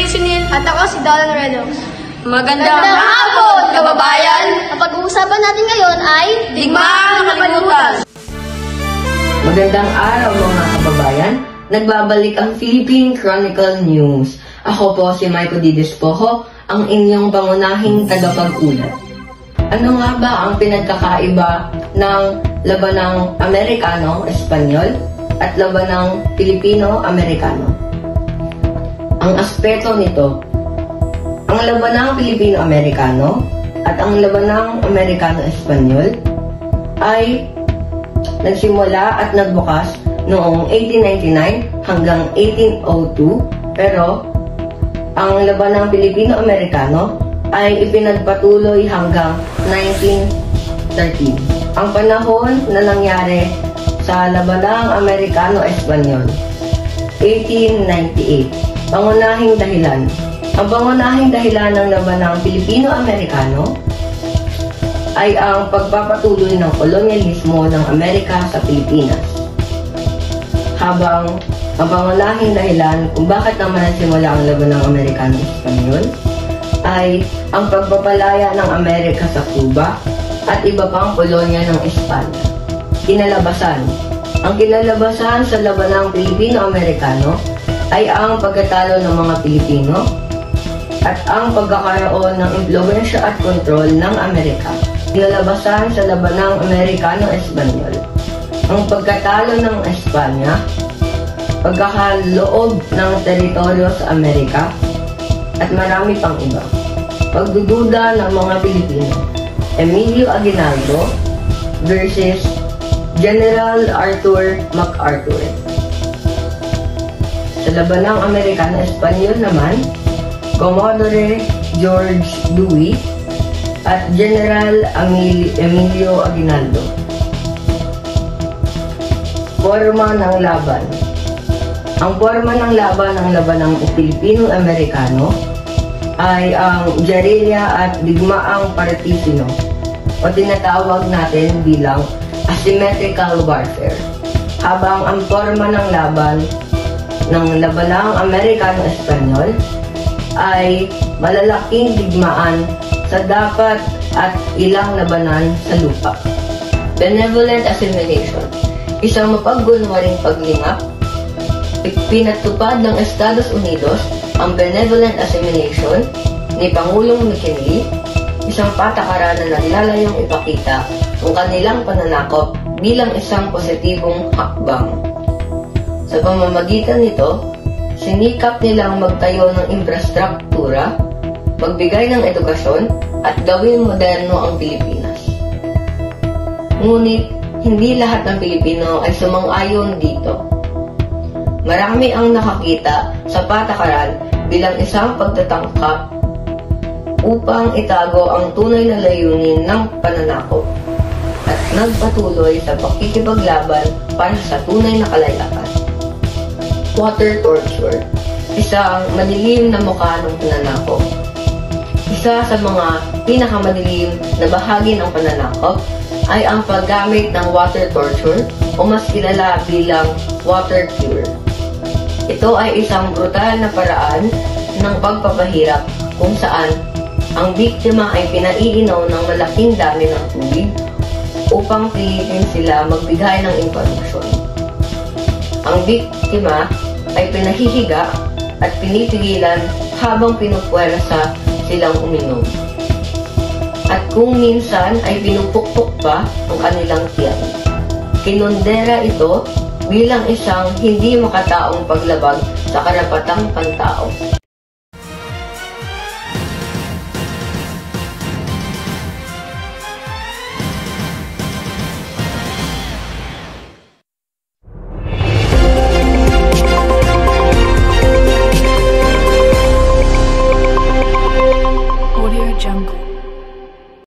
si Neil. At ako si Dolan Reynolds. Magandang hapon, kababayan! Ang pag-uusapan natin ngayon ay Digmaang Nakalimutan! Magandang araw mga kababayan! Nagbabalik ang Philippine Chronicle News. Ako po si Michael D. Despojo, ang inyong pangunahing tagapag-ulat. Ano nga ba ang pinagkakaiba ng labanang Amerikano-Espanyol at labanang Pilipino-Amerikano? Ang aspeto nito, ang labanang Pilipino-Amerikano at ang labanang Amerikano-Espanyol ay nagsimula at nagbukas noong 1899 hanggang 1802, pero ang labanang Pilipino-Amerikano ay ipinagpatuloy hanggang 1913. Ang panahon na nangyari sa labanang Amerikano-Espanyol, 1898. Pangunahing dahilan. Ang pangunahing dahilan ng labanang Pilipino-Amerikano ay ang pagpapatuloy ng kolonyalismo ng Amerika sa Pilipinas. Habang ang pangunahing dahilan kung bakit naman nagsimula ang labanang Amerikano-Espanyol ay ang pagpapalaya ng Amerika sa Cuba at iba pang kolonya ng Espanya. Kinalabasan. Ang kinalabasan sa labanang Pilipino-Amerikano ay ang pagkatalo ng mga Pilipino at ang pagkakaroon ng impluwensya at kontrol ng Amerika. Kinalabasan sa labanang Amerikano-Espanyol ang pagkatalo ng Espanya, pagkakaloob ng teritoryo sa Amerika, at marami pang iba. Pagdududa ng mga Pilipino. Emilio Aguinaldo versus General Arthur MacArthur. Sa labanang Amerikano-Espanyol naman, Commodore George Dewey at General Emilio Aguinaldo. Forma ng laban. Ang forma ng laban ng labanang Pilipino-Amerikano ay ang gerilya at digmaang partisino o tinatawag natin bilang asymmetrical warfare. Habang ang forma ng laban ng labanang Amerikano-Espanyol ay malalaking digmaan sa dapat at ilang labanan sa lupa. Benevolent assimilation. Isang mapaggunwaring paglingap. Pinatupad ng Estados Unidos ang benevolent assimilation ni Pangulong McKinley, isang patakaran na naglalayong ipakita ang kanilang pananakop bilang isang positibong hakbang. Sa pamamagitan nito, sinikap nilang magtayo ng infrastruktura, magbigay ng edukasyon, at gawing moderno ang Pilipinas. Ngunit, hindi lahat ng Pilipino ay sumang-ayon dito. Marami ang nakakita sa patakaran bilang isang pagtatangkap upang itago ang tunay na layunin ng pananakop at nagpatuloy sa pakikipaglaban para sa tunay na kalayaan. Water torture, isang madilim na mukha ng pananakop. Isa sa mga pinakamadilim na bahagi ng pananakop ay ang paggamit ng water torture o mas kilala bilang water cure. Ito ay isang brutal na paraan ng pagpapahirap kung saan ang biktima ay pinaiinom ng malaking dami ng tubig upang pilitin sila magbigay ng impormasyon. Ang biktima ay pinahihiga at pinipigilan habang pinupwersa silang uminom. At kung minsan ay pinupukpok pa ang kanilang tiyan. Kinondera ito bilang isang hindi makataong paglabag sa karapatang pantao.